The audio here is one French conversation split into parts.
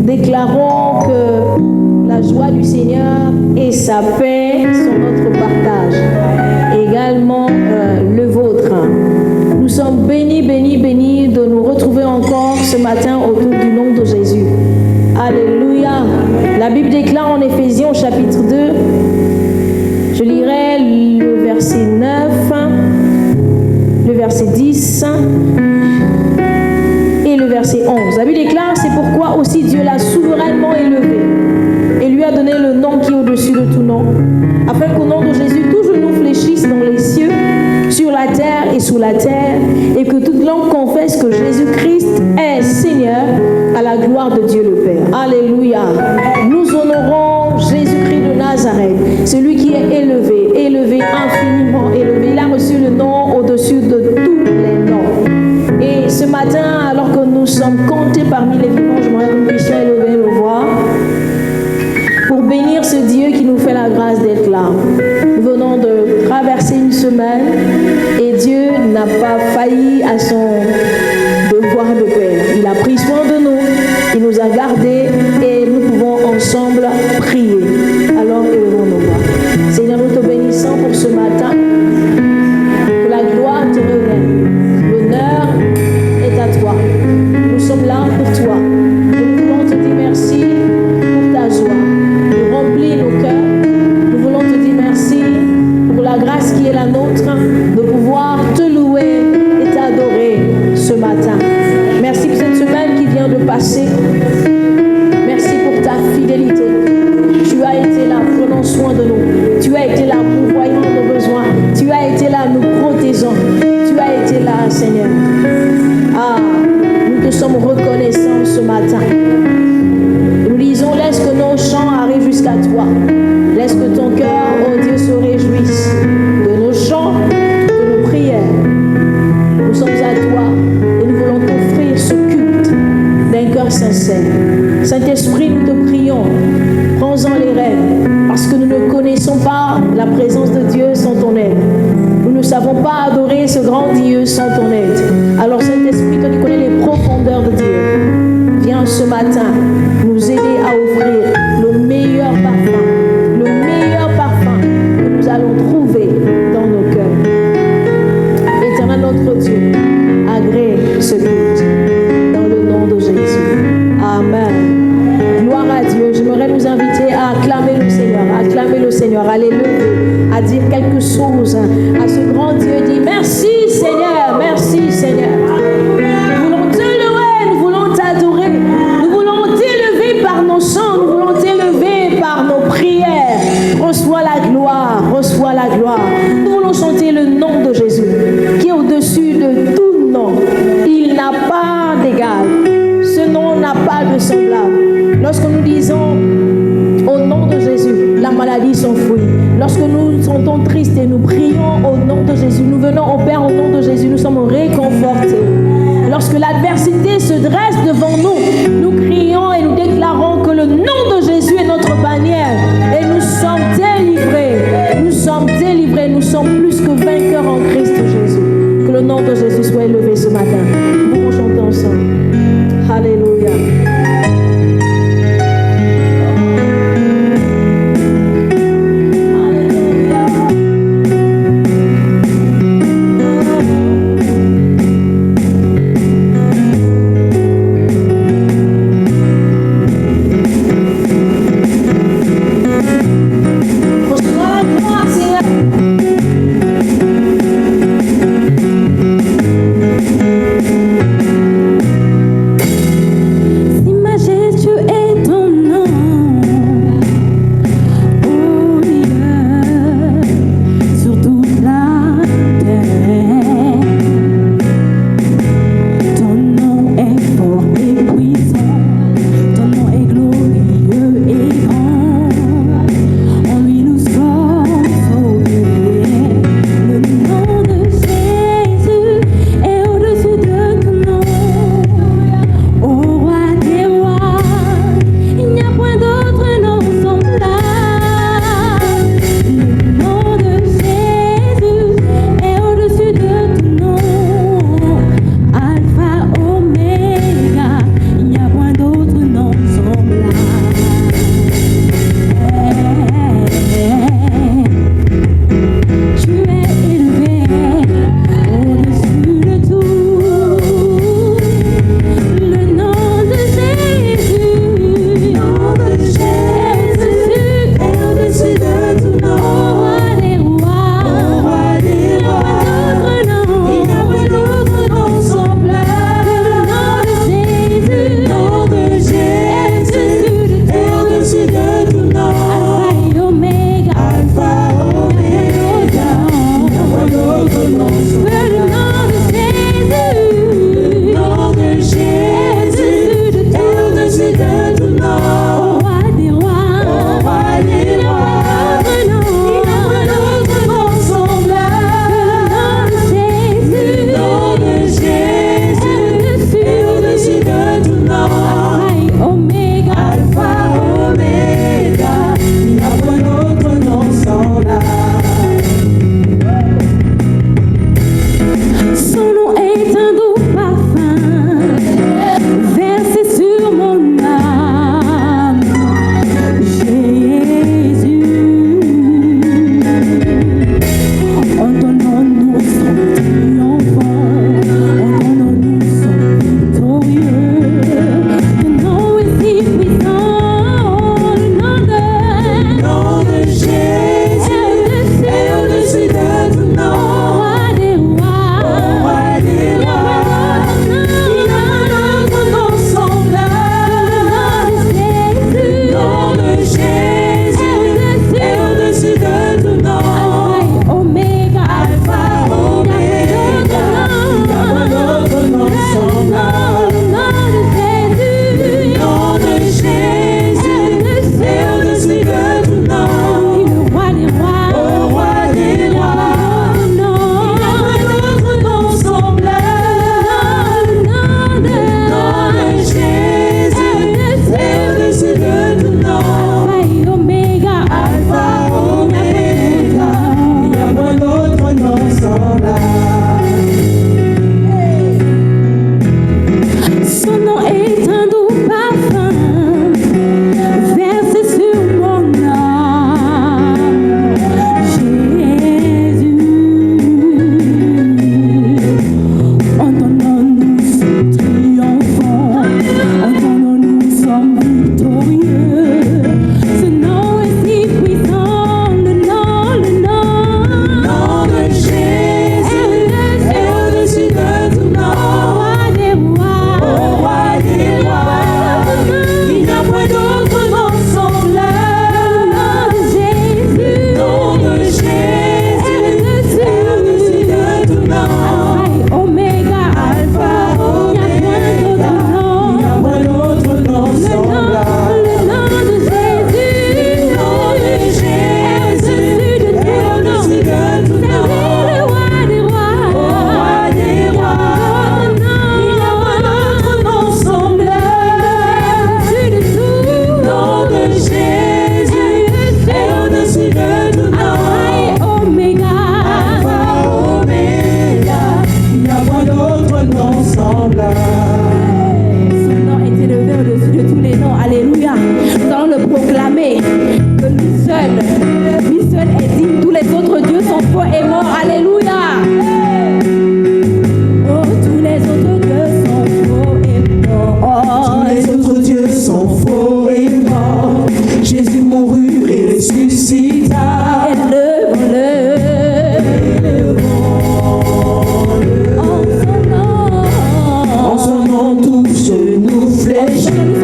Déclarons que la joie du Seigneur et sa paix sont notre partage. Également le vôtre. Nous sommes bénis, bénis, bénis de nous retrouver encore ce matin autour du nom de Jésus. Alléluia. La Bible déclare en Éphésiens au chapitre 2, je lirai le verset 9, le verset 10 et le verset 11. La Bible déclare, c'est pourquoi aussi Dieu l'a souverainement élevé et lui a donné le nom qui est au-dessus de tout nom, afin qu'au nom de Jésus, tout genou fléchisse dans les cieux, sur la terre et sous la terre, et que toute langue confesse que Jésus-Christ est Seigneur, à la gloire de Dieu le Père. Alléluia. Nous honorons Jésus-Christ de Nazareth, celui qui est élevé, élevé, infiniment élevé. Il a reçu le nom au-dessus de tous les noms. Et ce matin, alors que nous sommes comptés parmi les vivants, je voudrais que nous puissions élever nos voix pour bénir ce Dieu qui nous fait la grâce d'être là. Nous venons de traverser une semaine et Dieu n'a pas failli à son devoir de père. Il a pris soin de nous, il nous a gardés et nous pouvons ensemble prier. Alors élevons nos voix. Seigneur, nous te bénissons pour ce matin. Que la gloire te revienne. L'honneur est à toi. Nous sommes là pour toi. Nous voulons te dire merci pour ta joie. Nous remplis nos cœurs. Nous voulons te dire merci pour la grâce qui est la nôtre de pouvoir te louer et t'adorer ce matin. Merci pour cette semaine qui vient de passer. Merci pour ta fidélité. Tu as été là, prenant soin de nous. Tu as été là, pourvoyant nos besoins. Tu as été là, nous protégeant. Tu as été là, Seigneur. Ah, nous te sommes reconnaissants ce matin. Nous disons, laisse que nos chants arrivent jusqu'à toi. Laisse que ton cœur, oh Dieu, se réjouisse de nos chants, de nos prières. Nous sommes à toi et nous voulons t'offrir ce culte d'un cœur sincère. Saint-Esprit, nous te prions, prends-en les rênes, parce que nous ne connaissons pas la présence de Dieu sans ton aide. Nous ne savons pas adorer ce grand Dieu sans ton aide. Alors Saint-Esprit, toi qui connais les profondeurs de Dieu, viens ce matin nous aider à offrir le meilleur parfum que nous allons trouver dans nos cœurs. Éternel notre Dieu, agrée ce culte dans le nom de Jésus. Amen. Gloire à Dieu. J'aimerais nous inviter à acclamer le Seigneur, à l'élever, à dire quelque chose à ce grand Dieu. Dit merci Seigneur, merci Seigneur. Nous voulons te louer, nous voulons t'adorer, nous voulons t'élever par nos chants, nous voulons t'élever par nos prières. Reçois la gloire, reçois la gloire. Nous voulons chanter le nom de Jésus, qui est au-dessus de tout nom. Il n'a pas d'égal. Ce nom n'a pas de semblable. Lorsque nous disons au nom de Jésus, la maladie s'enfuit. Lorsque nous nous sentons tristes et nous prions au nom de Jésus, nous venons au Père au nom de Jésus, nous sommes réconfortés. Lorsque l'adversité se dresse devant nous, nous crions et nous déclarons que le nom de Jésus est notre bannière et nous sommes délivrés. Nous sommes délivrés, nous sommes plus que vainqueurs en Christ Jésus. Que le nom de Jésus soit élevé ce matin. Nous pouvons chanter ensemble. Alléluia.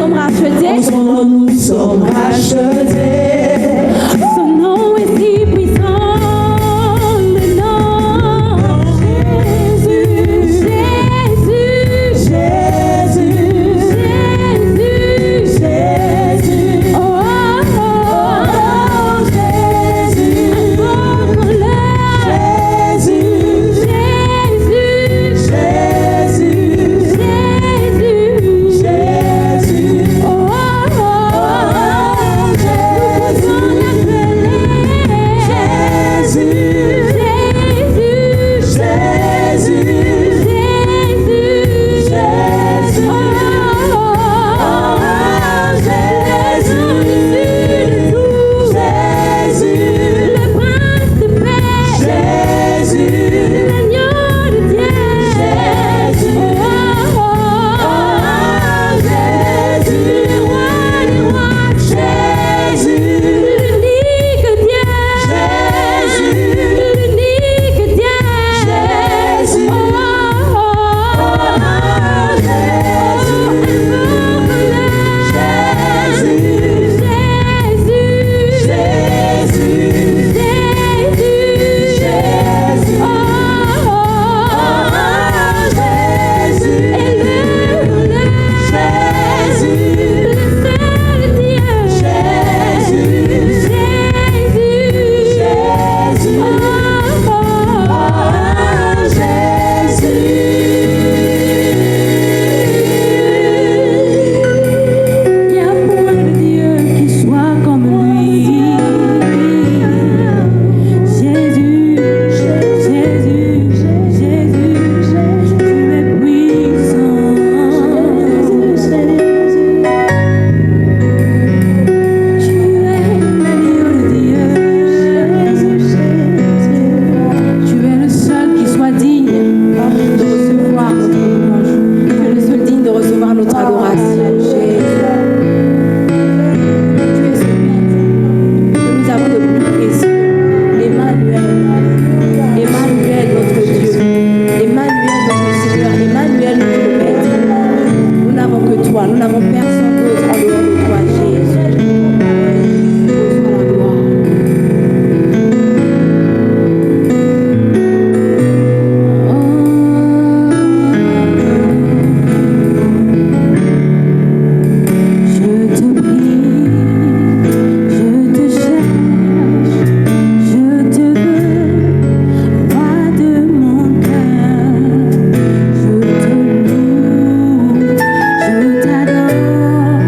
sommes rachetés. En son nom, nous sommes rachetés. Son nom est si puissant, le nom Jésus, Jésus, Jésus, Jésus, Jésus, oh, oh, oh, Jésus, invoque-le. Jésus, Jésus, Jésus, Jésus, Jésus, oh, oh, oh, nous pouvons l'appeler Jésus, Jésus, Jésus, Jésus, Jésus, oh, oh, oh, Jésus, Jésus, le prince de paix, Jésus, l'agneau de Dieu, Jésus, oh, oh, oh, Jésus, le roi des rois, Jésus, l'unique Dieu, Jésus, l'unique Dieu, Jésus, oh, oh, oh, Il n'y a point de Dieu qui soit comme lui. Jésus, Jésus, Jésus, tu es puissant. Tu es l'agneau de Dieu. Tu es le seul qui soit digne de recevoir notre louange. Tu es le seul digne de recevoir notre adoration. Jésus. Tu es celui que nous avons de plus précieux. Emmanuel. Emmanuel, notre Dieu. Emmanuel, notre Seigneur. Emmanuel, notre Maître. Nous n'avons que toi. Nous n'avons personne d'autre en dehors de toi, Jésus. Reçois la gloire. Je te prie, je te cherche, je te veux, roi de mon cœur. Je te loue, je t'adore.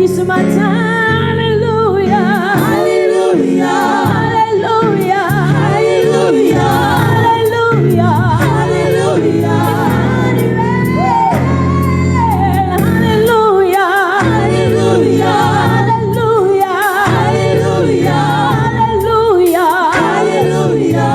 dit ce matin, Alléluia, Alléluia, Alléluia, Alléluia, Alléluia, Alléluia, Alléluia, Alléluia, Alléluia, Alléluia, Alléluia, Alléluia.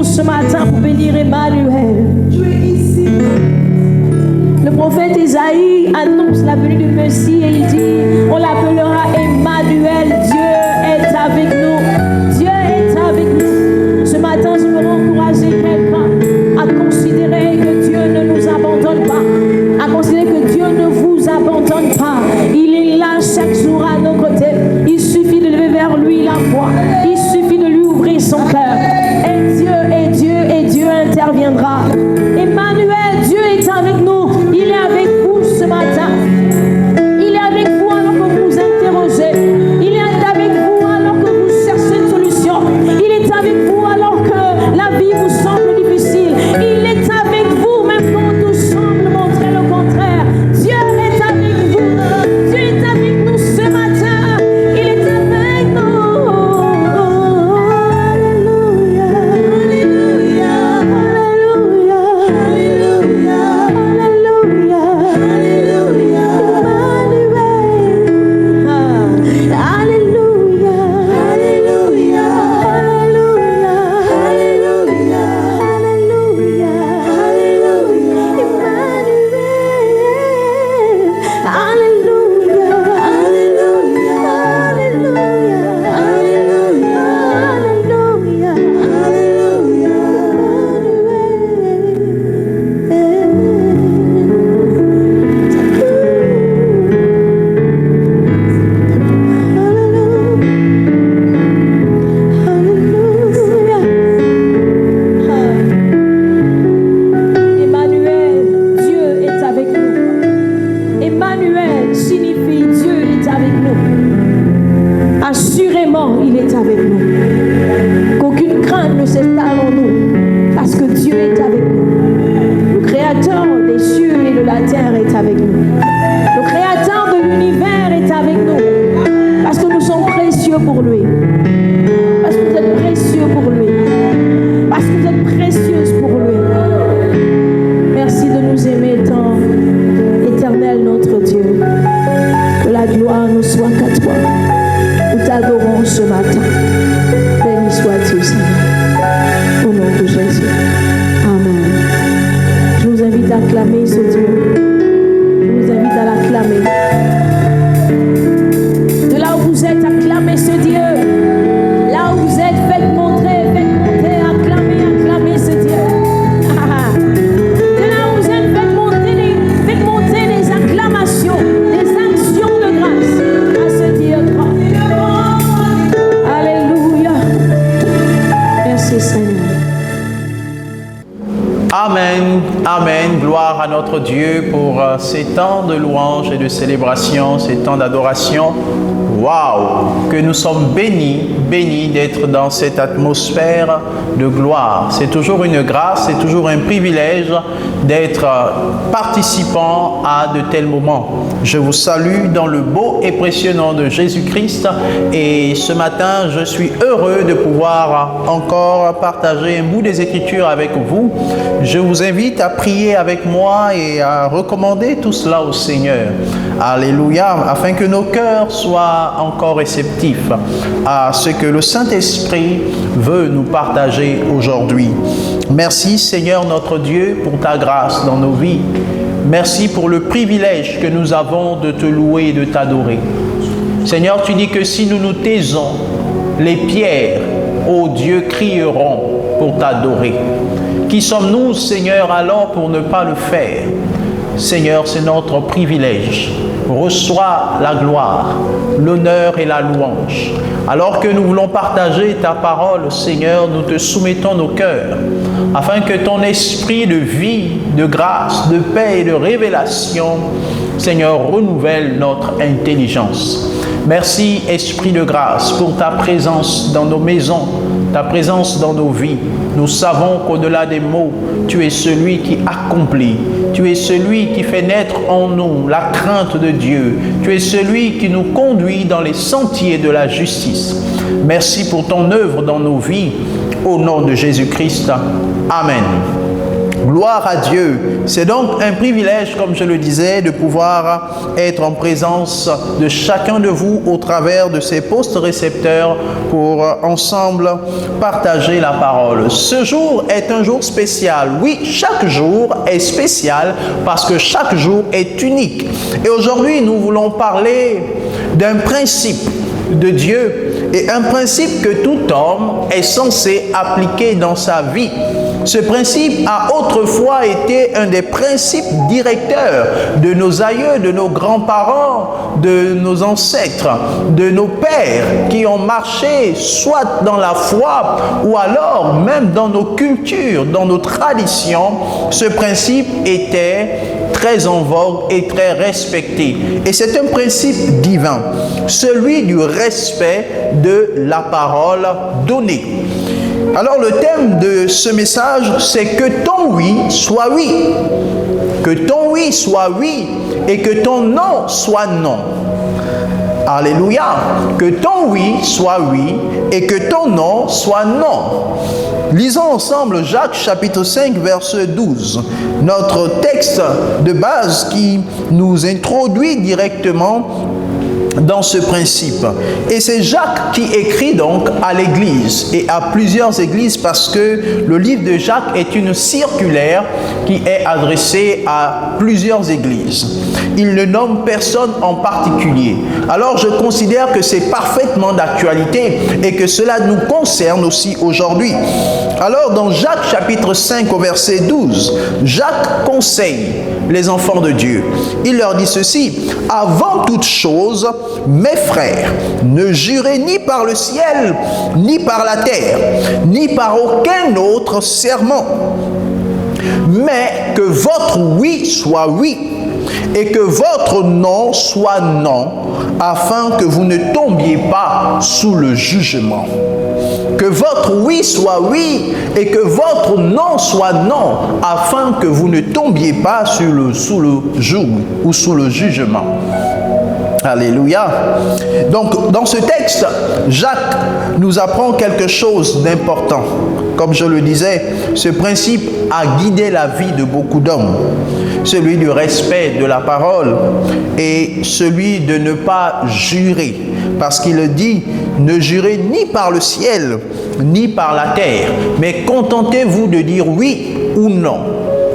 Ce matin pour bénir Emmanuel. Le prophète Isaïe annonce la venue du Messie et il dit, on l'appellera Emmanuel, Dieu est avec nous. Dieu est avec nous. Ce matin, je veux encourager quelqu'un à considérer que Dieu ne nous abandonne pas, à considérer que Dieu ne vous abandonne pas. Il est là chaque jour à nos côtés. Il suffit de lever vers lui la voix. Il suffit de lui ouvrir son cœur. Et Dieu interviendra. Emmanuel, Dieu est avec nous. Il est avec vous ce matin. Il est avec vous alors que vous vous interrogez. Il est avec vous alors que vous cherchez une solution. Il est avec vous alors que la vie vous semble difficile. Il est avec vous même quand tout semble montrer le contraire. Dieu est avec vous. Dieu est avec nous ce matin. Il est avec nous. Notre Dieu pour ces temps de louange et de célébration, ces temps d'adoration. Waouh! Que nous sommes bénis d'être dans cette atmosphère de gloire. C'est toujours une grâce, c'est toujours un privilège d'être participant à de tels moments. Je vous salue dans le beau et précieux nom de Jésus-Christ et ce matin, je suis heureux de pouvoir encore partager un bout des Écritures avec vous. Je vous invite à prier avec moi et à recommander tout cela au Seigneur. Alléluia, afin que nos cœurs soient encore réceptifs à ce que le Saint-Esprit veut nous partager aujourd'hui. Merci Seigneur notre Dieu pour ta grâce dans nos vies. Merci pour le privilège que nous avons de te louer et de t'adorer. Seigneur, tu dis que si nous nous taisons, les pierres, ô Dieu, crieront pour t'adorer. Qui sommes-nous, Seigneur, alors pour ne pas le faire? Seigneur, c'est notre privilège. Reçois la gloire, l'honneur et la louange. Alors que nous voulons partager ta parole, Seigneur, nous te soumettons nos cœurs, afin que ton esprit de vie, de grâce, de paix et de révélation, Seigneur, renouvelle notre intelligence. Merci, Esprit de grâce, pour ta présence dans nos maisons, ta présence dans nos vies. Nous savons qu'au-delà des mots, tu es celui qui accomplit. Tu es celui qui fait naître en nous la crainte de Dieu. Tu es celui qui nous conduit dans les sentiers de la justice. Merci pour ton œuvre dans nos vies. Au nom de Jésus-Christ. Amen. Gloire à Dieu. C'est donc un privilège, comme je le disais, de pouvoir être en présence de chacun de vous au travers de ces postes récepteurs pour ensemble partager la parole. Ce jour est un jour spécial. Oui, chaque jour est spécial parce que chaque jour est unique. Et aujourd'hui, nous voulons parler d'un principe de Dieu et un principe que tout homme est censé appliquer dans sa vie. Ce principe a autrefois été un des principes directeurs de nos aïeux, de nos grands-parents, de nos ancêtres, de nos pères qui ont marché soit dans la foi ou alors même dans nos cultures, dans nos traditions. Ce principe était très en vogue et très respecté. Et c'est un principe divin, celui du respect de la parole donnée. Alors le thème de ce message, c'est que ton oui soit oui. Que ton oui soit oui et que ton non soit non. Alléluia. Que ton oui soit oui et que ton non soit non. Lisons ensemble Jacques chapitre 5 verset 12. Notre texte de base qui nous introduit directement dans ce principe. Et c'est Jacques qui écrit donc à l'église et à plusieurs églises parce que le livre de Jacques est une circulaire qui est adressée à plusieurs églises. Il ne nomme personne en particulier. Alors je considère que c'est parfaitement d'actualité et que cela nous concerne aussi aujourd'hui. Alors dans Jacques chapitre 5 au verset 12, Jacques conseille les enfants de Dieu. Il leur dit ceci: avant toute chose, mes frères, ne jurez ni par le ciel, ni par la terre, ni par aucun autre serment, mais que votre oui soit oui, et que votre non soit non, afin que vous ne tombiez pas sous le jugement. Que votre oui soit oui et que votre non soit non, afin que vous ne tombiez pas sous le joug ou sous le jugement. Alléluia. Donc, dans ce texte, Jacques nous apprend quelque chose d'important. Comme je le disais, ce principe a guidé la vie de beaucoup d'hommes. Celui du respect de la parole et celui de ne pas jurer. Parce qu'il dit, ne jurez ni par le ciel, ni par la terre, mais contentez-vous de dire oui ou non.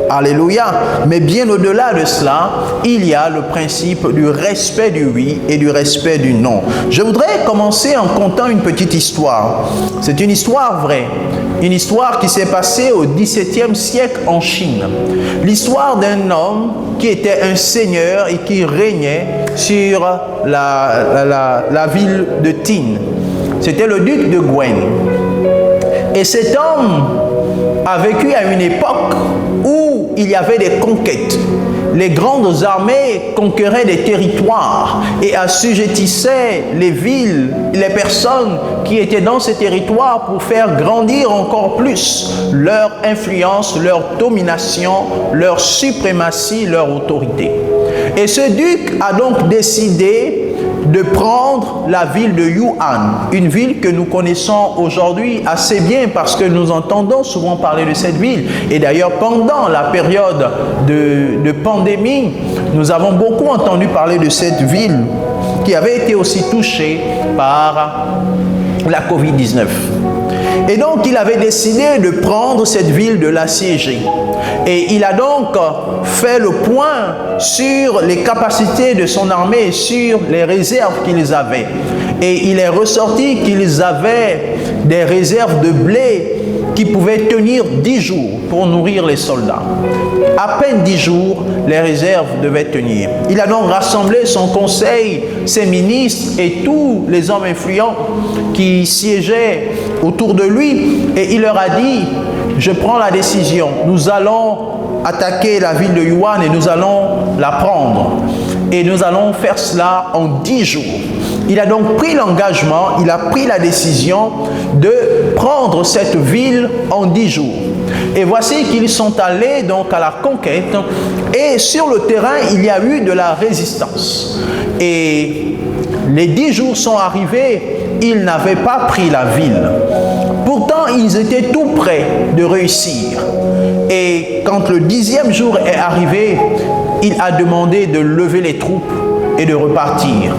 Alléluia. Mais bien au-delà de cela, il y a le principe du respect du oui et du respect du non. Je voudrais commencer en contant une petite histoire. C'est une histoire vraie. Une histoire qui s'est passée au XVIIe siècle en Chine. L'histoire d'un homme qui était un seigneur et qui régnait sur la ville de Tin. C'était le duc de Guen. Et cet homme a vécu à une époque où il y avait des conquêtes. Les grandes armées conquéraient des territoires et assujettissaient les villes, les personnes qui étaient dans ces territoires pour faire grandir encore plus leur influence, leur domination, leur suprématie, leur autorité. Et ce duc a donc décidé de prendre la ville de Yuan, une ville que nous connaissons aujourd'hui assez bien parce que nous entendons souvent parler de cette ville. Et d'ailleurs, pendant la période de pandémie, nous avons beaucoup entendu parler de cette ville qui avait été aussi touchée par la COVID-19. Et donc, il avait décidé de prendre cette ville, de l'assiéger. Et il a donc fait le point sur les capacités de son armée, sur les réserves qu'ils avaient. Et il est ressorti qu'ils avaient des réserves de blé qui pouvaient tenir 10 jours pour nourrir les soldats. À peine 10 jours, les réserves devaient tenir. Il a donc rassemblé son conseil, ses ministres et tous les hommes influents qui siégeaient autour de lui. Et il leur a dit, je prends la décision, nous allons attaquer la ville de Yuan et nous allons la prendre. Et nous allons faire cela en 10 jours. Il a donc pris l'engagement, il a pris la décision de prendre cette ville en 10 jours. Et voici qu'ils sont allés donc à la conquête et sur le terrain, il y a eu de la résistance. Et les 10 jours sont arrivés, ils n'avaient pas pris la ville. Pourtant, ils étaient tout près de réussir. Et quand le 10e jour est arrivé, il a demandé de lever les troupes et de repartir.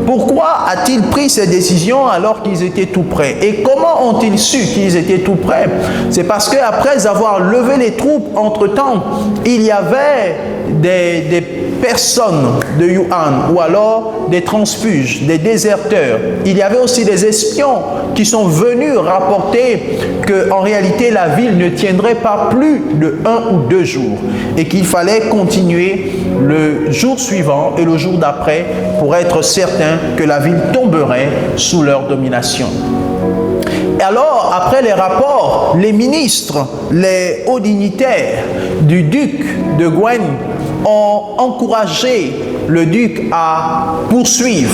Pourquoi a-t-il pris ces décisions alors qu'ils étaient tout près? Et comment ont-ils su qu'ils étaient tout près? C'est parce qu'après avoir levé les troupes, entre-temps, il y avait des personnes de Yuan, ou alors des transfuges, des déserteurs. Il y avait aussi des espions qui sont venus rapporter qu'en réalité la ville ne tiendrait pas plus de 1 ou 2 jours et qu'il fallait continuer le jour suivant et le jour d'après pour être certain que la ville tomberait sous leur domination. Et alors, après les rapports, les ministres, les hauts dignitaires du duc de Gwen ont encouragé le duc à poursuivre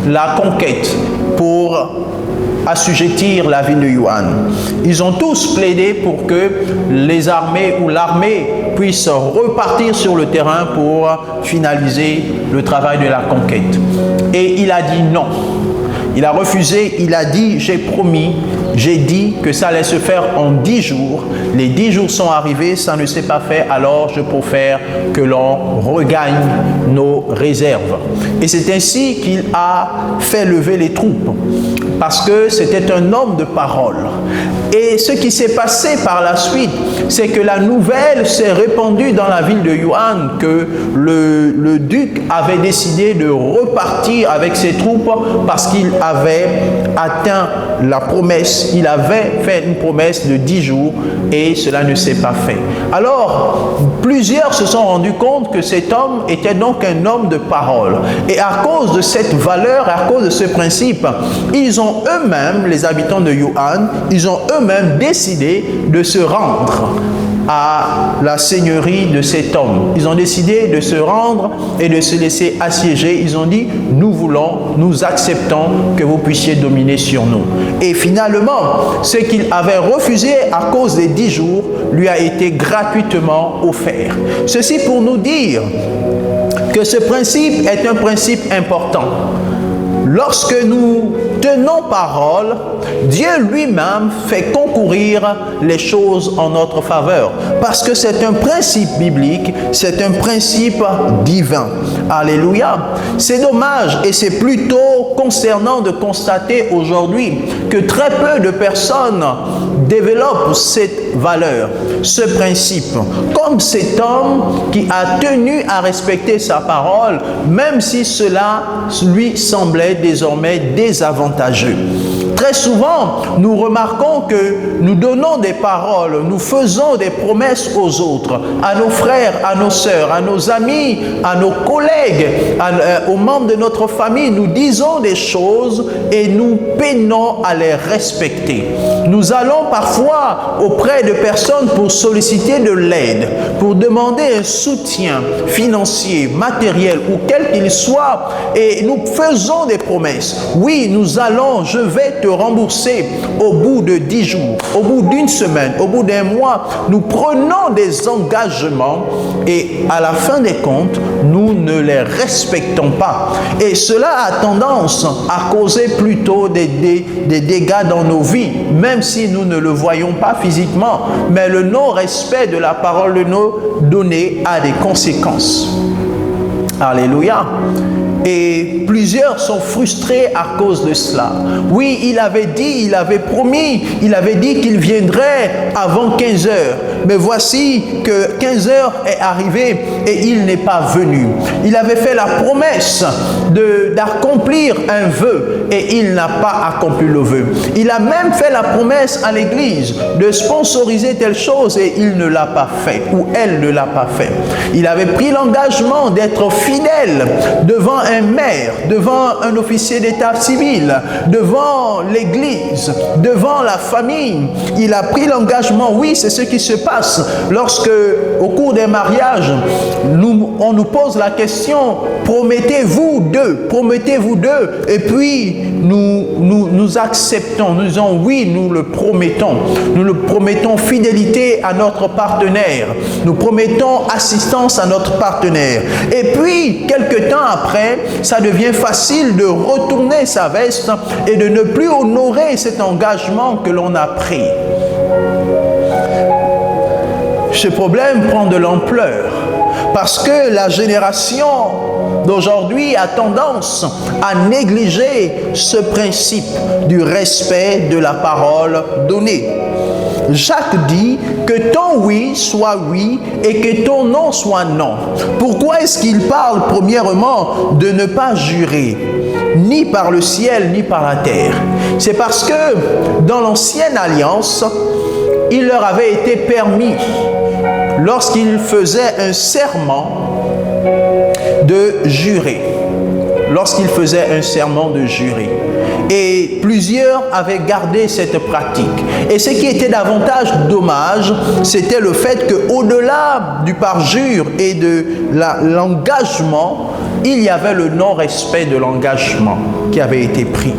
la conquête pour assujettir la ville de Yuan. Ils ont tous plaidé pour que les armées ou l'armée puisse repartir sur le terrain pour finaliser le travail de la conquête. Et il a dit non. Il a refusé, il a dit, j'ai promis, j'ai dit que ça allait se faire en 10 jours. Les 10 jours sont arrivés, ça ne s'est pas fait, alors je préfère que l'on regagne nos réserves. Et c'est ainsi qu'il a fait lever les troupes, parce que c'était un homme de parole. Et ce qui s'est passé par la suite, c'est que la nouvelle s'est répandue dans la ville de Yuan que le duc avait décidé de repartir avec ses troupes parce qu'il avait atteint la promesse. Il avait fait une promesse de 10 jours et cela ne s'est pas fait. Alors, plusieurs se sont rendus compte que cet homme était donc un homme de parole. Et à cause de cette valeur, à cause de ce principe, ils ont eux-mêmes, les habitants de Yuan, ils ont eux-mêmes décidé de se rendre à la seigneurie de cet homme. Ils ont décidé de se rendre et de se laisser assiéger. Ils ont dit, nous acceptons que vous puissiez dominer sur nous. Et finalement, ce qu'il avait refusé à cause des 10 jours lui a été gratuitement offert. Ceci pour nous dire que ce principe est un principe important. Lorsque nous tenons parole, Dieu lui-même fait concourir les choses en notre faveur. Parce que c'est un principe biblique, c'est un principe divin. Alléluia. C'est dommage et c'est plutôt concernant de constater aujourd'hui que très peu de personnes développent cette valeur, ce principe. Comme cet homme qui a tenu à respecter sa parole, même si cela lui semblait désormais désavantageux. Très souvent, nous remarquons que nous donnons des paroles, nous faisons des promesses aux autres, à nos frères, à nos sœurs, à nos amis, à nos collègues, aux membres de notre famille. Nous disons des choses et nous peinons à les respecter. Nous allons parfois auprès de personnes pour solliciter de l'aide, pour demander un soutien financier, matériel ou quel qu'il soit, et nous faisons des promesses. Oui, nous allons, je vais te rembourser au bout de 10 jours, au bout d'une semaine, au bout d'un mois. Nous prenons des engagements et à la fin des comptes, nous ne les respectons pas. Et cela a tendance à causer plutôt des dégâts dans nos vies, même si nous ne le voyons pas physiquement. Mais le non-respect de la parole de nos données a des conséquences. Alléluia. Et plusieurs sont frustrés à cause de cela. Oui, il avait dit, il avait promis, il avait dit qu'il viendrait avant 15 heures. Mais voici que 15 heures est arrivé et il n'est pas venu. Il avait fait la promesse d'accomplir un vœu et il n'a pas accompli le vœu. Il a même fait la promesse à l'église de sponsoriser telle chose et il ne l'a pas fait, ou elle ne l'a pas fait. Il avait pris l'engagement d'être fidèle devant un maire, devant un officier d'état civil, devant l'église, devant la famille. Il a pris l'engagement. Oui, c'est ce qui se passe lorsque, au cours des mariages, on nous pose la question, promettez-vous deux, et puis nous acceptons, nous disons oui, nous le promettons fidélité à notre partenaire, nous promettons assistance à notre partenaire, et puis quelque temps après, ça devient facile de retourner sa veste et de ne plus honorer cet engagement que l'on a pris. Ce problème prend de l'ampleur parce que la génération d'aujourd'hui a tendance à négliger ce principe du respect de la parole donnée. Jacques dit que ton oui soit oui et que ton non soit non. Pourquoi est-ce qu'il parle premièrement de ne pas jurer, ni par le ciel ni par la terre? C'est parce que dans l'ancienne alliance, il leur avait été permis, lorsqu'ils faisaient un serment, de jurer. Lorsqu'ils faisaient un serment de jurer. Et plusieurs avaient gardé cette pratique. Et ce qui était davantage dommage, c'était le fait qu'au-delà du parjure et de l'engagement, il y avait le non-respect de l'engagement qui avait été pris.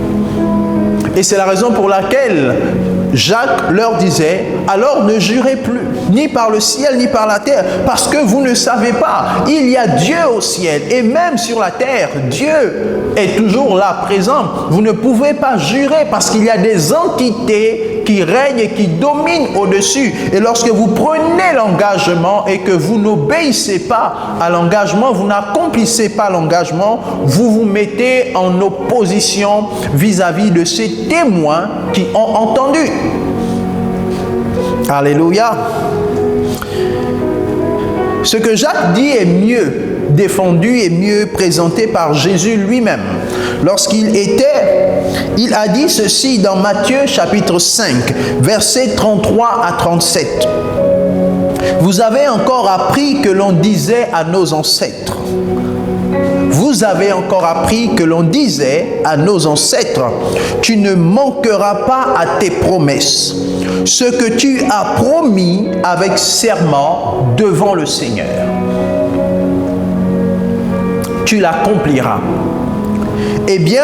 Et c'est la raison pour laquelle Jacques leur disait, alors ne jurez plus, ni par le ciel, ni par la terre, parce que vous ne savez pas, il y a Dieu au ciel, et même sur la terre, Dieu est toujours là, présent. Vous ne pouvez pas jurer, parce qu'il y a des entités qui règnent et qui dominent au-dessus. Et lorsque vous prenez l'engagement et que vous n'obéissez pas à l'engagement, vous n'accomplissez pas l'engagement, vous vous mettez en opposition vis-à-vis de ces témoins qui ont entendu. Alléluia. Ce que Jacques dit est mieux défendu et mieux présenté par Jésus lui-même. Lorsqu'il a dit ceci dans Matthieu chapitre 5, versets 33 à 37. Vous avez encore appris que l'on disait à nos ancêtres. Vous avez encore appris que l'on disait à nos ancêtres, tu ne manqueras pas à tes promesses. Ce que tu as promis avec serment devant le Seigneur, tu l'accompliras. Eh bien,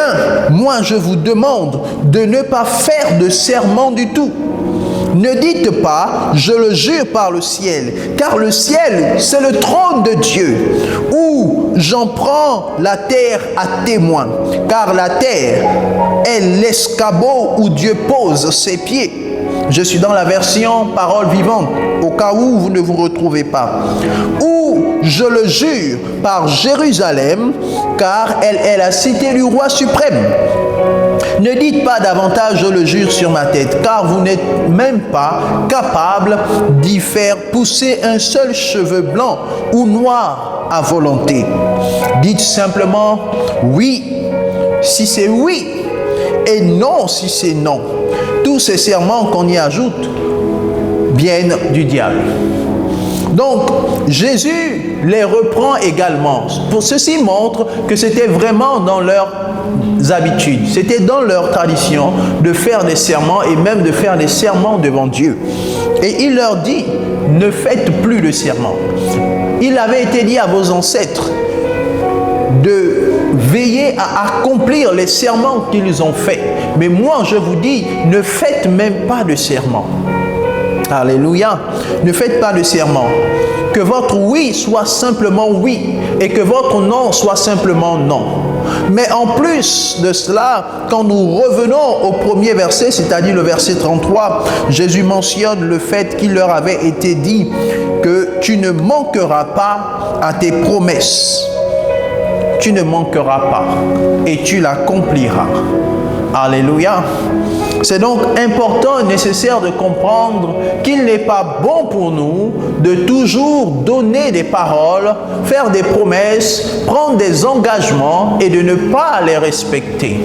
moi je vous demande de ne pas faire de serment du tout. Ne dites pas, je le jure par le ciel, car le ciel, c'est le trône de Dieu, où j'en prends la terre à témoin, car la terre est l'escabeau où Dieu pose ses pieds. Je suis dans la version parole vivante, au cas où vous ne vous retrouvez pas. Où je le jure par Jérusalem, car elle est la cité du roi suprême. Ne dites pas davantage, je le jure sur ma tête, car vous n'êtes même pas capable d'y faire pousser un seul cheveu blanc ou noir à volonté. Dites simplement oui, si c'est oui, et non, si c'est non. Tous ces serments qu'on y ajoute viennent du diable. Donc, Jésus les reprend également. Pour ceci montre que c'était vraiment dans leurs habitudes, c'était dans leur tradition de faire des serments et même de faire des serments devant Dieu. Et il leur dit, ne faites plus de serments. Il avait été dit à vos ancêtres de veiller à accomplir les serments qu'ils ont faits. Mais moi, je vous dis, ne faites même pas de serments. Alléluia. Ne faites pas de serment. Que votre oui soit simplement oui et que votre non soit simplement non. Mais en plus de cela, quand nous revenons au premier verset, c'est-à-dire le verset 33, Jésus mentionne le fait qu'il leur avait été dit que tu ne manqueras pas à tes promesses. tu ne manqueras pas et tu l'accompliras. Alléluia. C'est donc important et nécessaire de comprendre qu'il n'est pas bon pour nous de toujours donner des paroles, faire des promesses, prendre des engagements et de ne pas les respecter.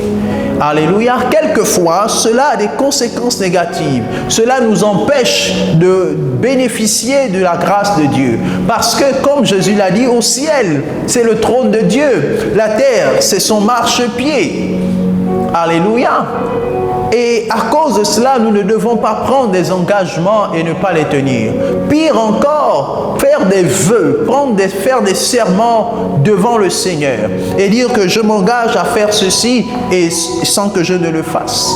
Alléluia. Quelquefois, cela a des conséquences négatives. Cela nous empêche de bénéficier de la grâce de Dieu. Parce que, comme Jésus l'a dit, au ciel, c'est le trône de Dieu. La terre, c'est son marchepied. Alléluia. Et à cause de cela, nous ne devons pas prendre des engagements et ne pas les tenir. Pire encore, faire des vœux, faire des serments devant le Seigneur et dire que je m'engage à faire ceci et sans que je ne le fasse.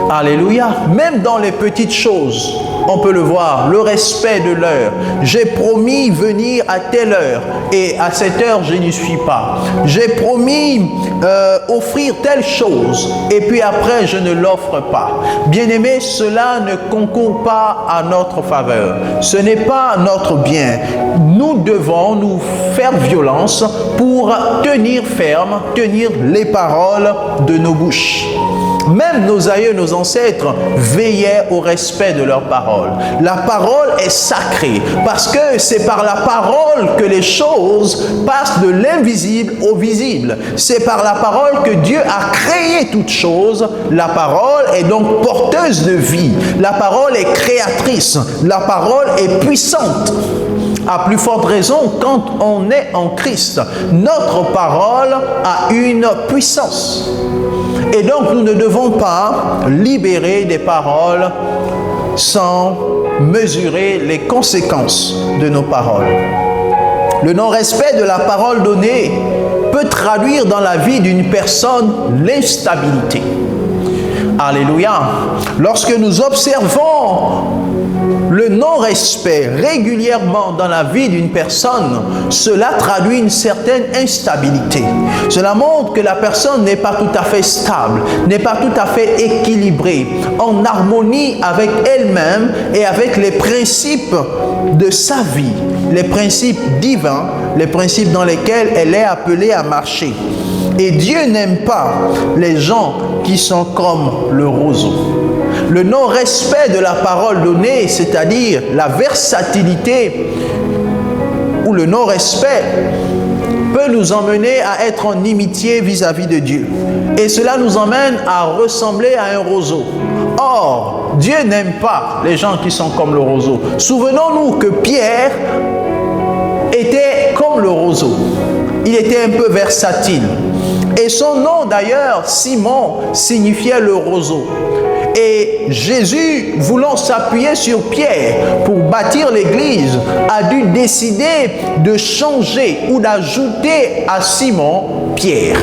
Alléluia. Même dans les petites choses, on peut le voir, le respect de l'heure. J'ai promis venir à telle heure et à cette heure, je n'y suis pas. J'ai promis offrir telle chose et puis après, je ne l'offre pas. Bien-aimés, cela ne concourt pas à notre faveur. Ce n'est pas notre bien. Nous devons nous faire violence pour tenir ferme, tenir les paroles de nos bouches. Même nos aïeux, nos ancêtres veillaient au respect de leurs paroles. La parole est sacrée parce que c'est par la parole que les choses passent de l'invisible au visible. C'est par la parole que Dieu a créé toutes choses. La parole est donc porteuse de vie. La parole est créatrice. La parole est puissante. À plus forte raison, quand on est en Christ, notre parole a une puissance. Et donc, nous ne devons pas libérer des paroles sans mesurer les conséquences de nos paroles. Le non-respect de la parole donnée peut traduire dans la vie d'une personne l'instabilité. Alléluia. Lorsque nous observons le non-respect régulièrement dans la vie d'une personne, cela traduit une certaine instabilité. Cela montre que la personne n'est pas tout à fait stable, n'est pas tout à fait équilibrée, en harmonie avec elle-même et avec les principes de sa vie, les principes divins, les principes dans lesquels elle est appelée à marcher. Et Dieu n'aime pas les gens qui sont comme le roseau. Le non-respect de la parole donnée, c'est-à-dire la versatilité ou le non-respect, peut nous emmener à être en inimitié vis-à-vis de Dieu. Et cela nous emmène à ressembler à un roseau. Or, Dieu n'aime pas les gens qui sont comme le roseau. Souvenons-nous que Pierre était comme le roseau. Il était un peu versatile. Et son nom d'ailleurs, Simon, signifiait le roseau. Et Jésus, voulant s'appuyer sur Pierre pour bâtir l'église, a dû décider de changer ou d'ajouter à Simon Pierre,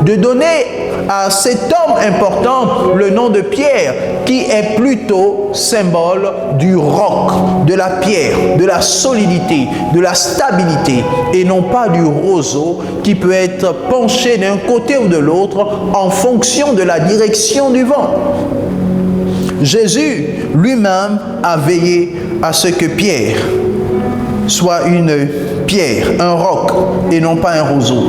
de donner à cet homme important le nom de Pierre, qui est plutôt symbole du roc, de la pierre, de la solidité, de la stabilité, et non pas du roseau qui peut être penché d'un côté ou de l'autre en fonction de la direction du vent. Jésus lui-même a veillé à ce que Pierre soit une pierre, un roc, et non pas un roseau.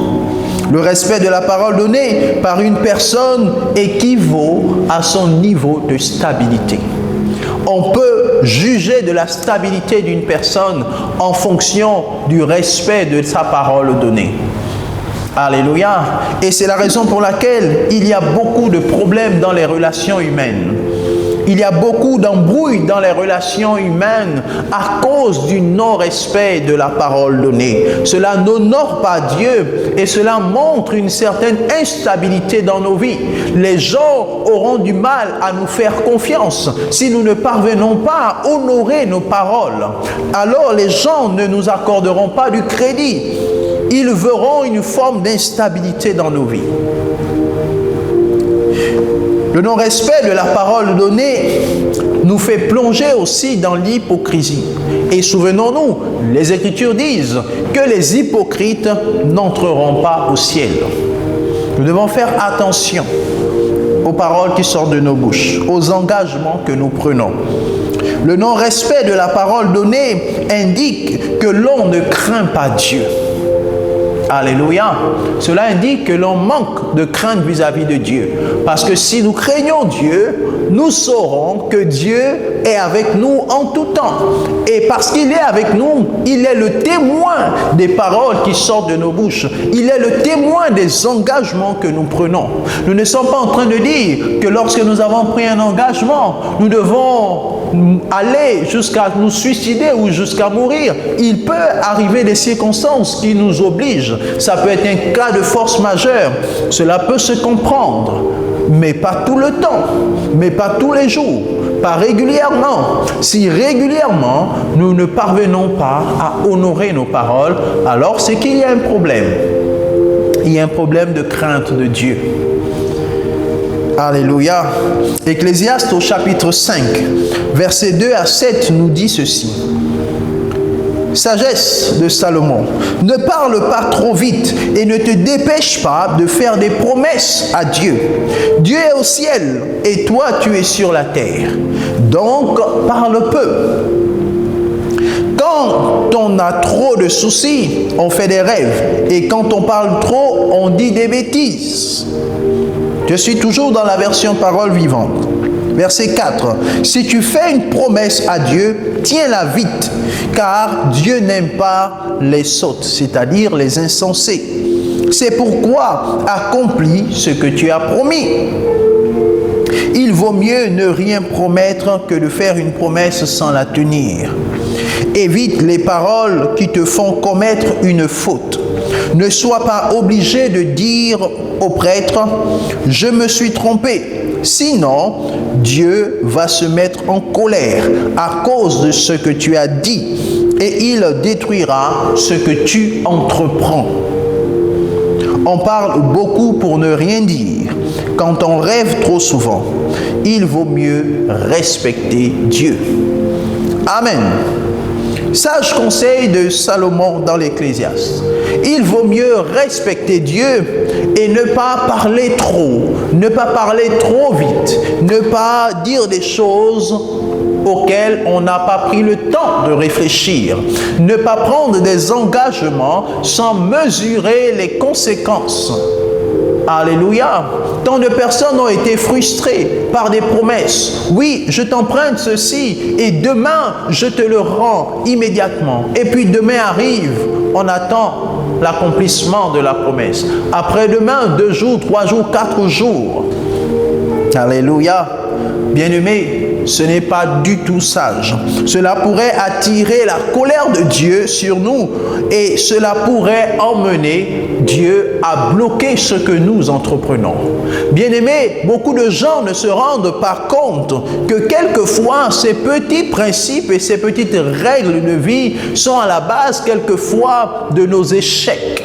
Le respect de la parole donnée par une personne équivaut à son niveau de stabilité. On peut juger de la stabilité d'une personne en fonction du respect de sa parole donnée. Alléluia. Et c'est la raison pour laquelle il y a beaucoup de problèmes dans les relations humaines. Il y a beaucoup d'embrouilles dans les relations humaines à cause du non-respect de la parole donnée. Cela n'honore pas Dieu et cela montre une certaine instabilité dans nos vies. Les gens auront du mal à nous faire confiance si nous ne parvenons pas à honorer nos paroles. Alors les gens ne nous accorderont pas du crédit. Ils verront une forme d'instabilité dans nos vies. Le non-respect de la parole donnée nous fait plonger aussi dans l'hypocrisie. Et souvenons-nous, les Écritures disent que les hypocrites n'entreront pas au ciel. Nous devons faire attention aux paroles qui sortent de nos bouches, aux engagements que nous prenons. Le non-respect de la parole donnée indique que l'on ne craint pas Dieu. Alléluia. Cela indique que l'on manque de crainte vis-à-vis de Dieu. Parce que si nous craignons Dieu, nous saurons que Dieu est avec nous en tout temps. Et parce qu'il est avec nous, il est le témoin des paroles qui sortent de nos bouches. Il est le témoin des engagements que nous prenons. Nous ne sommes pas en train de dire que lorsque nous avons pris un engagement, nous devons aller jusqu'à nous suicider ou jusqu'à mourir. Il peut arriver des circonstances qui nous obligent. Ça peut être un cas de force majeure. Cela peut se comprendre, mais pas tout le temps, mais pas tous les jours, pas régulièrement. Si régulièrement, nous ne parvenons pas à honorer nos paroles, alors c'est qu'il y a un problème. Il y a un problème de crainte de Dieu. Alléluia. Ecclésiaste au chapitre 5, versets 2 à 7 nous dit ceci. Sagesse de Salomon. Ne parle pas trop vite et ne te dépêche pas de faire des promesses à Dieu. Dieu est au ciel et toi tu es sur la terre. Donc parle peu. Quand on a trop de soucis, on fait des rêves. Et quand on parle trop, on dit des bêtises. Je suis toujours dans la version parole vivante. Verset 4. Si tu fais une promesse à Dieu, tiens-la vite, car Dieu n'aime pas les sottes, c'est-à-dire les insensés. C'est pourquoi accomplis ce que tu as promis. Il vaut mieux ne rien promettre que de faire une promesse sans la tenir. Évite les paroles qui te font commettre une faute. Ne sois pas obligé de dire au prêtre « Je me suis trompé ». Sinon, Dieu va se mettre en colère à cause de ce que tu as dit et il détruira ce que tu entreprends. On parle beaucoup pour ne rien dire. Quand on rêve trop souvent, il vaut mieux respecter Dieu. Amen. Sage conseil de Salomon dans l'Ecclésiaste. Il vaut mieux respecter Dieu et ne pas parler trop, ne pas parler trop vite, ne pas dire des choses auxquelles on n'a pas pris le temps de réfléchir, ne pas prendre des engagements sans mesurer les conséquences. Alléluia. Tant de personnes ont été frustrées par des promesses. Oui, je t'emprunte ceci et demain, je te le rends immédiatement. Et puis demain arrive, on attend l'accomplissement de la promesse. Après-demain, 2 jours, 3 jours, 4 jours. Alléluia. Bien-aimés, ce n'est pas du tout sage. Cela pourrait attirer la colère de Dieu sur nous et cela pourrait emmener Dieu à bloquer ce que nous entreprenons. Bien-aimés, beaucoup de gens ne se rendent pas compte que quelquefois ces petits principes et ces petites règles de vie sont à la base quelquefois de nos échecs,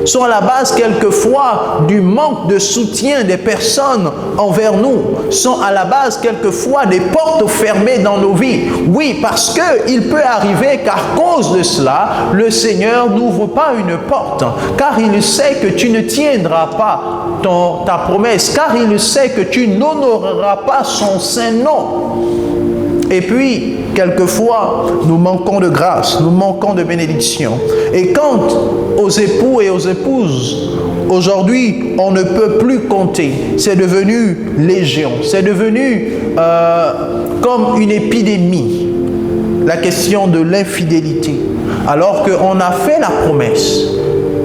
sont à la base quelquefois du manque de soutien des personnes envers nous, sont à la base quelquefois des portes fermées dans nos vies. Oui, parce qu'il peut arriver qu'à cause de cela, le Seigneur n'ouvre pas une porte, car il sait que tu ne tiendras pas ta promesse, car il sait que tu n'honoreras pas son saint nom. Et puis, quelquefois, nous manquons de grâce, nous manquons de bénédiction. Et quand aux époux et aux épouses, aujourd'hui, on ne peut plus compter, c'est devenu légion, c'est devenu comme une épidémie, la question de l'infidélité, alors qu'on a fait la promesse.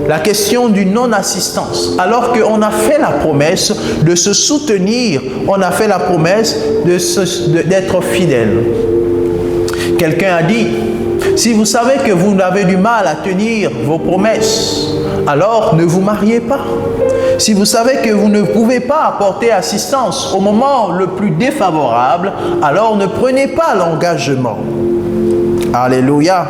La question du non-assistance, alors qu'on a fait la promesse de se soutenir, on a fait la promesse d'être fidèle. Quelqu'un a dit, si vous savez que vous avez du mal à tenir vos promesses, alors ne vous mariez pas. Si vous savez que vous ne pouvez pas apporter assistance au moment le plus défavorable, alors ne prenez pas l'engagement. Alléluia.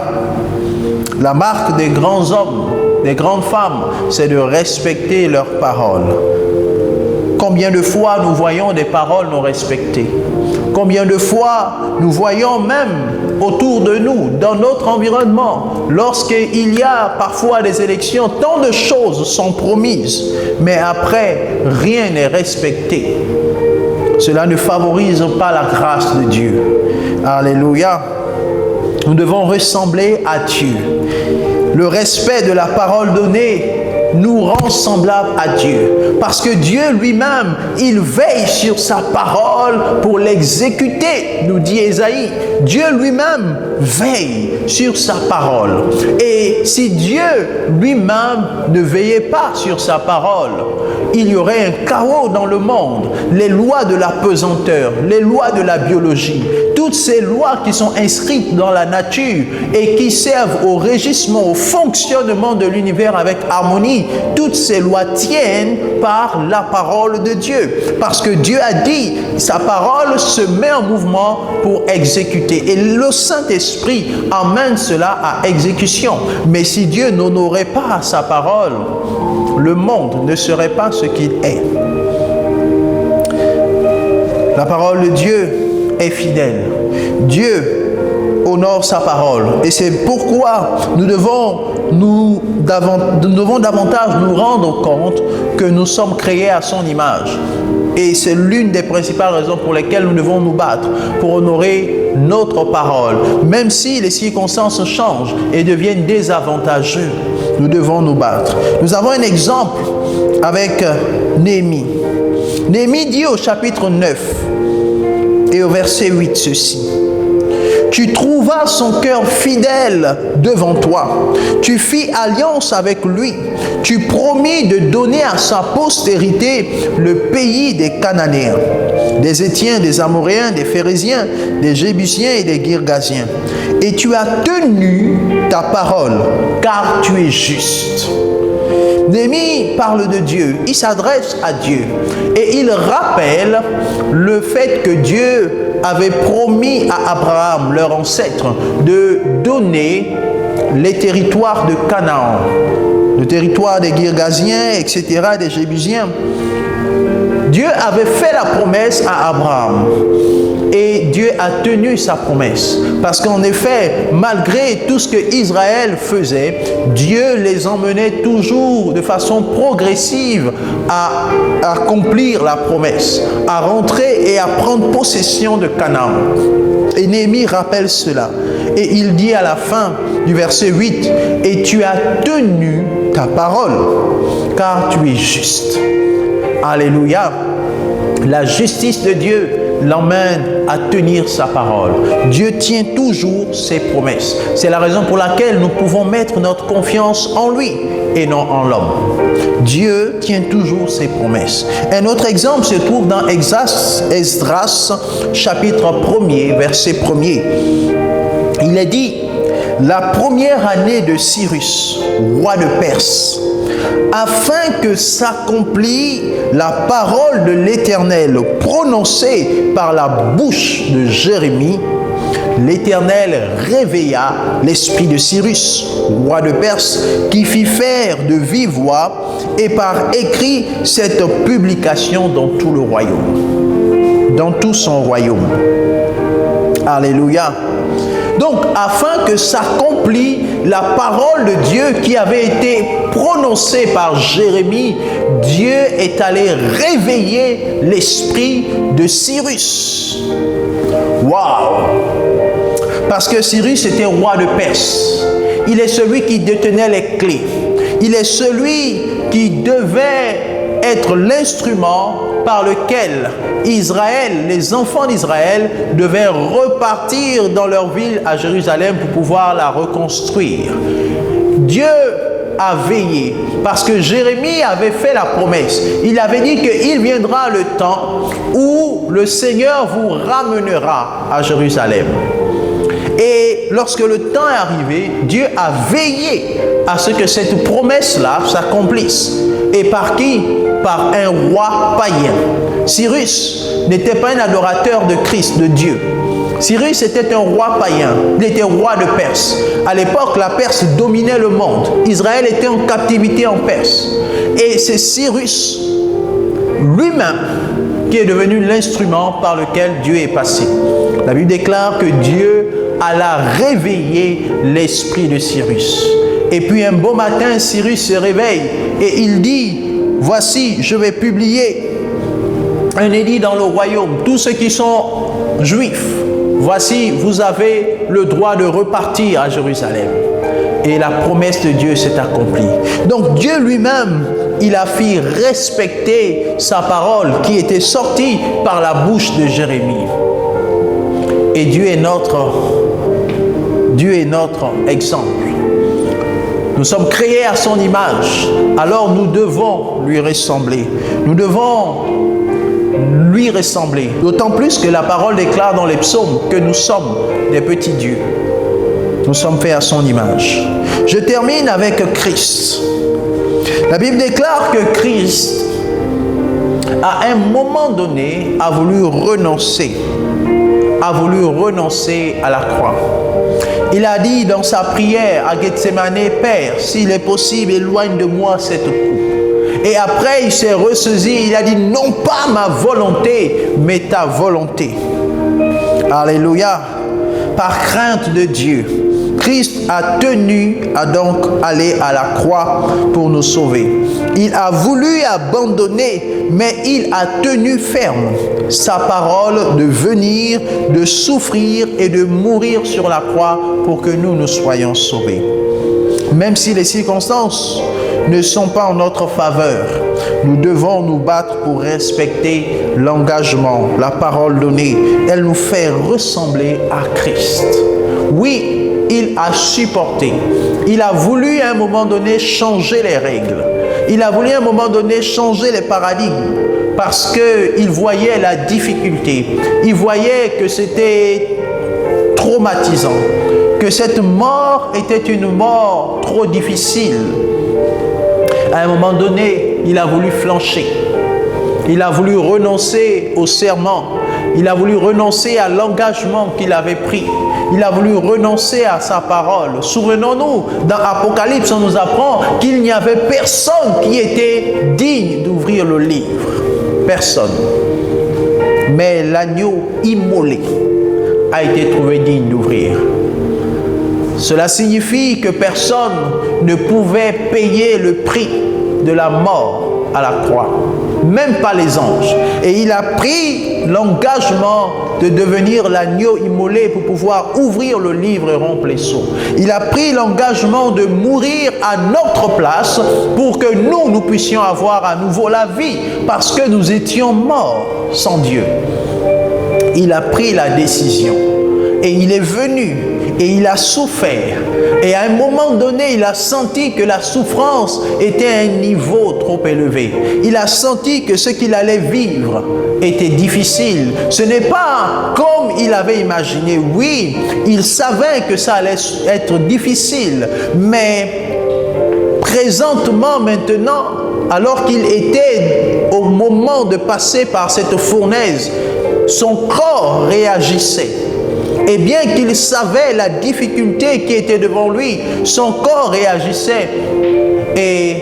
La marque des grands hommes, des grandes femmes, c'est de respecter leurs paroles. Combien de fois nous voyons des paroles non respectées? Combien de fois nous voyons même autour de nous, dans notre environnement, lorsqu'il y a parfois des élections, tant de choses sont promises, mais après, rien n'est respecté. Cela ne favorise pas la grâce de Dieu. Alléluia. Nous devons ressembler à Dieu. Le respect de la parole donnée nous rend semblables à Dieu. Parce que Dieu lui-même, il veille sur sa parole pour l'exécuter, nous dit Ésaïe. Dieu lui-même veille sur sa parole. Et si Dieu lui-même ne veillait pas sur sa parole, il y aurait un chaos dans le monde. Les lois de la pesanteur, les lois de la biologie, toutes ces lois qui sont inscrites dans la nature et qui servent au régissement, au fonctionnement de l'univers avec harmonie, toutes ces lois tiennent par la parole de Dieu. Parce que Dieu a dit, sa parole se met en mouvement pour exécuter. Et le Saint-Esprit amène cela à exécution. Mais si Dieu n'honorait pas sa parole, le monde ne serait pas ce qu'il est. La parole de Dieu est fidèle. Dieu honore sa parole. Et c'est pourquoi nous devons davantage nous rendre compte que nous sommes créés à son image. Et c'est l'une des principales raisons pour lesquelles nous devons nous battre, pour honorer notre parole. Même si les circonstances changent et deviennent désavantageuses, nous devons nous battre. Nous avons un exemple avec Néhémie. Néhémie dit au chapitre 9 et au verset 8 ceci. Tu trouvas son cœur fidèle devant toi. Tu fis alliance avec lui. Tu promis de donner à sa postérité le pays des Cananéens, des Héthiens, des Amoréens, des Phérésiens, des Jébusiens et des Girgasiens. Et tu as tenu ta parole, car tu es juste. Néhémie parle de Dieu, il s'adresse à Dieu et il rappelle le fait que Dieu avait promis à Abraham, leur ancêtre, de donner les territoires de Canaan, le territoire des Girgasiens, etc., des Jébusiens. Dieu avait fait la promesse à Abraham et Dieu a tenu sa promesse. Parce qu'en effet, malgré tout ce que Israël faisait, Dieu les emmenait toujours de façon progressive à accomplir la promesse, à rentrer et à prendre possession de Canaan. Et Néhémie rappelle cela. Et il dit à la fin du verset 8, « Et tu as tenu ta parole, car tu es juste. » Alléluia. La justice de Dieu l'emmène à tenir sa parole. Dieu tient toujours ses promesses. C'est la raison pour laquelle nous pouvons mettre notre confiance en lui et non en l'homme. Dieu tient toujours ses promesses. Un autre exemple se trouve dans Esdras, chapitre 1er, verset 1er. Il est dit, la première année de Cyrus, roi de Perse, afin que s'accomplisse la parole de l'Éternel prononcée par la bouche de Jérémie, l'Éternel réveilla l'esprit de Cyrus, roi de Perse, qui fit faire de vive voix et par écrit cette publication dans tout le royaume, dans tout son royaume. Alléluia. Donc, afin que s'accomplisse la parole de Dieu qui avait été prononcée par Jérémie, Dieu est allé réveiller l'esprit de Cyrus. Waouh! Parce que Cyrus était roi de Perse. Il est celui qui détenait les clés. Il est celui qui devait être l'instrument par lequel Israël, les enfants d'Israël, devaient repartir dans leur ville à Jérusalem pour pouvoir la reconstruire. Dieu a veillé parce que Jérémie avait fait la promesse. Il avait dit qu'il viendra le temps où le Seigneur vous ramènera à Jérusalem. Et lorsque le temps est arrivé, Dieu a veillé à ce que cette promesse-là s'accomplisse. Et par qui? Par un roi païen. Cyrus n'était pas un adorateur de Christ, de Dieu. Cyrus était un roi païen. Il était roi de Perse. À l'époque, la Perse dominait le monde. Israël était en captivité en Perse. Et c'est Cyrus lui-même qui est devenu l'instrument par lequel Dieu est passé. La Bible déclare que Dieu alla réveiller l'esprit de Cyrus. Et puis un beau matin, Cyrus se réveille et il dit, voici, je vais publier un édit dans le royaume. Tous ceux qui sont juifs, voici, vous avez le droit de repartir à Jérusalem. et la promesse de Dieu s'est accomplie. Donc Dieu lui-même, il a fait respecter sa parole qui était sortie par la bouche de Jérémie. Et Dieu est notre exemple. Nous sommes créés à son image, alors nous devons lui ressembler. Nous devons lui ressembler. D'autant plus que la parole déclare dans les psaumes que nous sommes des petits dieux. Nous sommes faits à son image. Je termine avec Christ. La Bible déclare que Christ, à un moment donné, a voulu renoncer à la croix. Il a dit dans sa prière à Gethsemane, « Père, s'il est possible, éloigne de moi cette coupe. » Et après, il s'est ressaisi, il a dit, « Non pas ma volonté, mais ta volonté. » Alléluia. Par crainte de Dieu, Christ a tenu à donc aller à la croix pour nous sauver. Il a voulu abandonner, mais il a tenu ferme sa parole de venir, de souffrir et de mourir sur la croix pour que nous soyons sauvés. Même si les circonstances ne sont pas en notre faveur, nous devons nous battre pour respecter l'engagement, la parole donnée. Elle nous fait ressembler à Christ. Oui, il a supporté. Il a voulu à un moment donné changer les règles. Il a voulu à un moment donné changer les paradigmes parce qu'il voyait la difficulté. Il voyait que c'était traumatisant, que cette mort était une mort trop difficile. À un moment donné, il a voulu flancher. Il a voulu renoncer au serment. Il a voulu renoncer à l'engagement qu'il avait pris. Il a voulu renoncer à sa parole. Souvenons-nous, dans Apocalypse, on nous apprend qu'il n'y avait personne qui était digne d'ouvrir le livre. Personne. Mais l'agneau immolé a été trouvé digne d'ouvrir. Cela signifie que personne ne pouvait payer le prix de la mort à la croix, même pas les anges. Et il a pris l'engagement de devenir l'agneau immolé pour pouvoir ouvrir le livre et rompre les sceaux. Il a pris l'engagement de mourir à notre place pour que nous puissions avoir à nouveau la vie, parce que nous étions morts sans Dieu. Il a pris la décision et il est venu et il a souffert. Et à un moment donné, il a senti que la souffrance était à un niveau trop élevé. Il a senti que ce qu'il allait vivre était difficile. Ce n'est pas comme il avait imaginé. Oui, il savait que ça allait être difficile. Mais présentement, maintenant, alors qu'il était au moment de passer par cette fournaise, son corps réagissait. Et bien qu'il savait la difficulté qui était devant lui, son corps réagissait et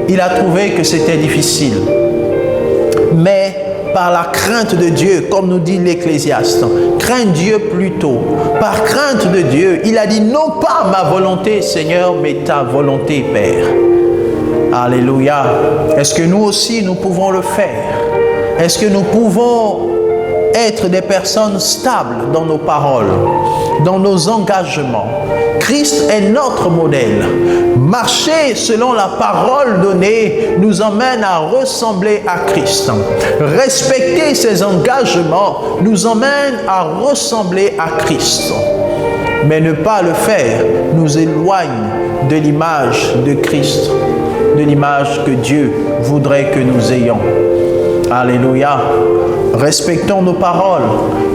il a trouvé que c'était difficile. Mais par la crainte de Dieu, comme nous dit l'Ecclésiaste, crains Dieu plutôt. Par crainte de Dieu, il a dit non pas ma volonté Seigneur, mais ta volonté Père. Alléluia. Est-ce que nous aussi nous pouvons le faire? Est-ce que nous pouvons être des personnes stables dans nos paroles, dans nos engagements? Christ est notre modèle. Marcher selon la parole donnée nous emmène à ressembler à Christ. Respecter ses engagements nous emmène à ressembler à Christ. Mais ne pas le faire nous éloigne de l'image de Christ, de l'image que Dieu voudrait que nous ayons. Alléluia. Respectons nos paroles.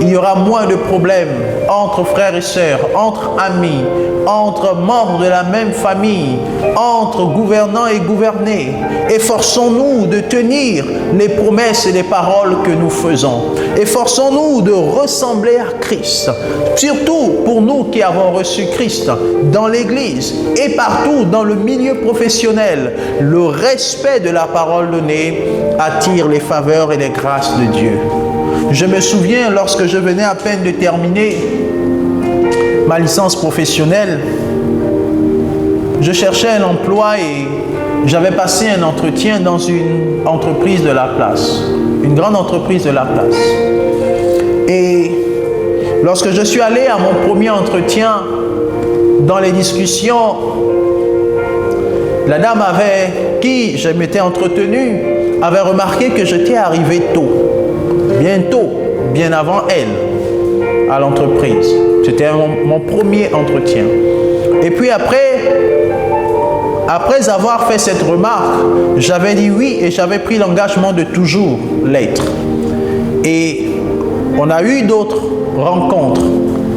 Il y aura moins de problèmes entre frères et sœurs, entre amis, entre membres de la même famille, entre gouvernants et gouvernés. Efforçons-nous de tenir les promesses et les paroles que nous faisons. Efforçons-nous de ressembler à Christ. Surtout pour nous qui avons reçu Christ dans l'Église et partout dans le milieu professionnel. Le respect de la parole donnée attire les faveurs et les grâces de Dieu. Je me souviens, lorsque je venais à peine de terminer ma licence professionnelle, je cherchais un emploi et j'avais passé un entretien dans une entreprise de la place, une grande entreprise de la place. Et lorsque je suis allé à mon premier entretien, dans les discussions, La dame qui je m'étais entretenu avait remarqué que j'étais arrivé tôt, bien avant elle, à l'entreprise. C'était mon premier entretien. Et puis après avoir fait cette remarque, j'avais dit oui et j'avais pris l'engagement de toujours l'être. Et on a eu d'autres rencontres.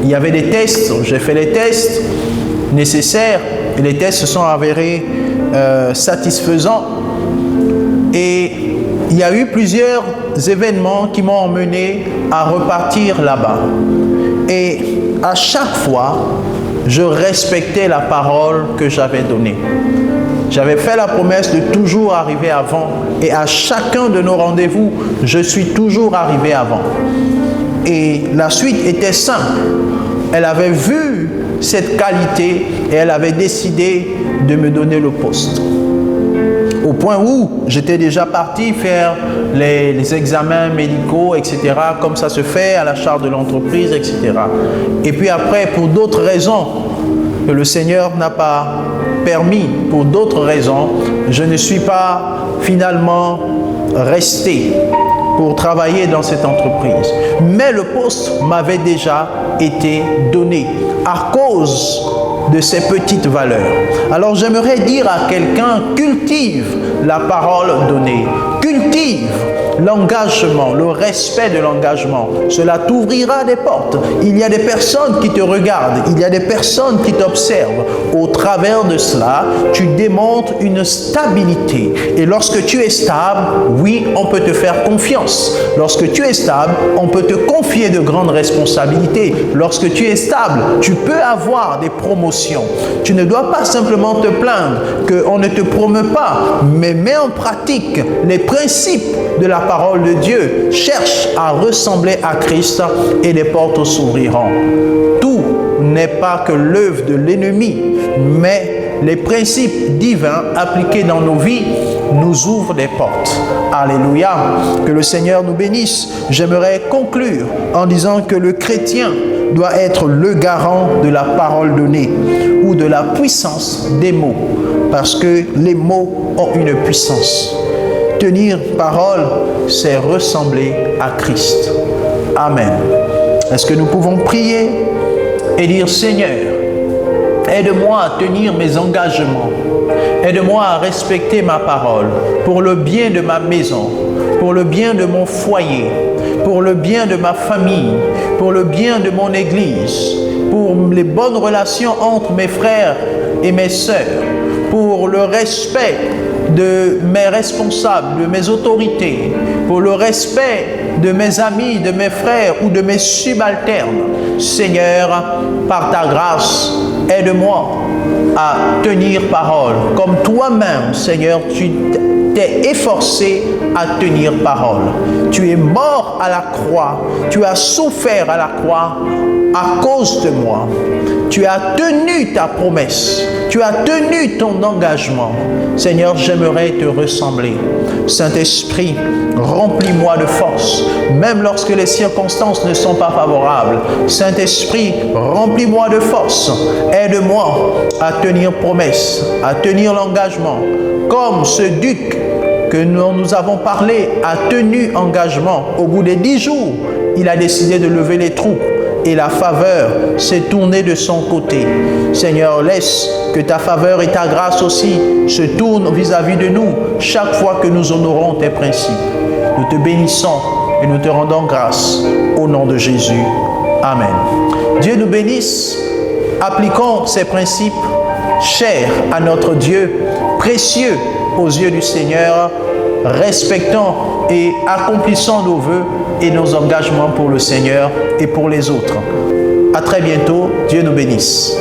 Il y avait des tests, j'ai fait les tests nécessaires et les tests se sont avérés satisfaisants. Et il y a eu plusieurs événements qui m'ont emmené à repartir là-bas. Et à chaque fois, je respectais la parole que j'avais donnée. J'avais fait la promesse de toujours arriver avant. Et à chacun de nos rendez-vous, je suis toujours arrivé avant. Et la suite était simple. Elle avait vu cette qualité et elle avait décidé de me donner le poste. Au point où j'étais déjà parti faire les examens médicaux, etc., comme ça se fait à la charte de l'entreprise, etc. Et puis après, pour d'autres raisons que le Seigneur n'a pas permis, pour d'autres raisons, je ne suis pas finalement resté pour travailler dans cette entreprise. Mais le poste m'avait déjà été donné à cause de ces petites valeurs. Alors j'aimerais dire à quelqu'un, cultive la parole donnée, cultive l'engagement, le respect de l'engagement. Cela t'ouvrira des portes. Il y a des personnes qui te regardent, il y a des personnes qui t'observent. Au travers de cela, tu démontres une stabilité. Et lorsque tu es stable, oui, on peut te faire confiance. Lorsque tu es stable, on peut te confier de grandes responsabilités. Lorsque tu es stable, tu peux avoir des promotions. Tu ne dois pas simplement te plaindre qu'on ne te promeut pas, mais mets en pratique les principes de la parole de Dieu. Cherche à ressembler à Christ et les portes s'ouvriront. Tout n'est pas que l'œuvre de l'ennemi, mais les principes divins appliqués dans nos vies nous ouvrent des portes. Alléluia. Que le Seigneur nous bénisse. J'aimerais conclure en disant que le chrétien doit être le garant de la parole donnée ou de la puissance des mots, parce que les mots ont une puissance. Tenir parole, c'est ressembler à Christ. Amen. Est-ce que nous pouvons prier et dire: Seigneur, aide-moi à tenir mes engagements. Aide-moi à respecter ma parole pour le bien de ma maison, pour le bien de mon foyer, pour le bien de ma famille, pour le bien de mon église, pour les bonnes relations entre mes frères et mes sœurs, pour le respect de mes responsables, de mes autorités, pour le respect de mes amis, de mes frères ou de mes subalternes. Seigneur, par ta grâce, aide-moi à tenir parole. Comme toi-même, Seigneur, tu t'es efforcé à tenir parole. Tu es mort à la croix. Tu as souffert à la croix à cause de moi. Tu as tenu ta promesse. Tu as tenu ton engagement. Seigneur, j'aimerais te ressembler. Saint-Esprit, remplis-moi de force, même lorsque les circonstances ne sont pas favorables. Saint-Esprit, remplis-moi de force. Aide-moi à tenir promesse, à tenir l'engagement. Comme ce duc que nous avons parlé a tenu engagement. Au bout des 10 jours, il a décidé de lever les troupes. Et la faveur s'est tournée de son côté. Seigneur, laisse que ta faveur et ta grâce aussi se tournent vis-à-vis de nous chaque fois que nous honorons tes principes. Nous te bénissons et nous te rendons grâce au nom de Jésus. Amen. Dieu nous bénisse. Appliquons ces principes chers à notre Dieu, précieux aux yeux du Seigneur. Respectons et accomplissons nos vœux et nos engagements pour le Seigneur et pour les autres. À très bientôt. Dieu nous bénisse.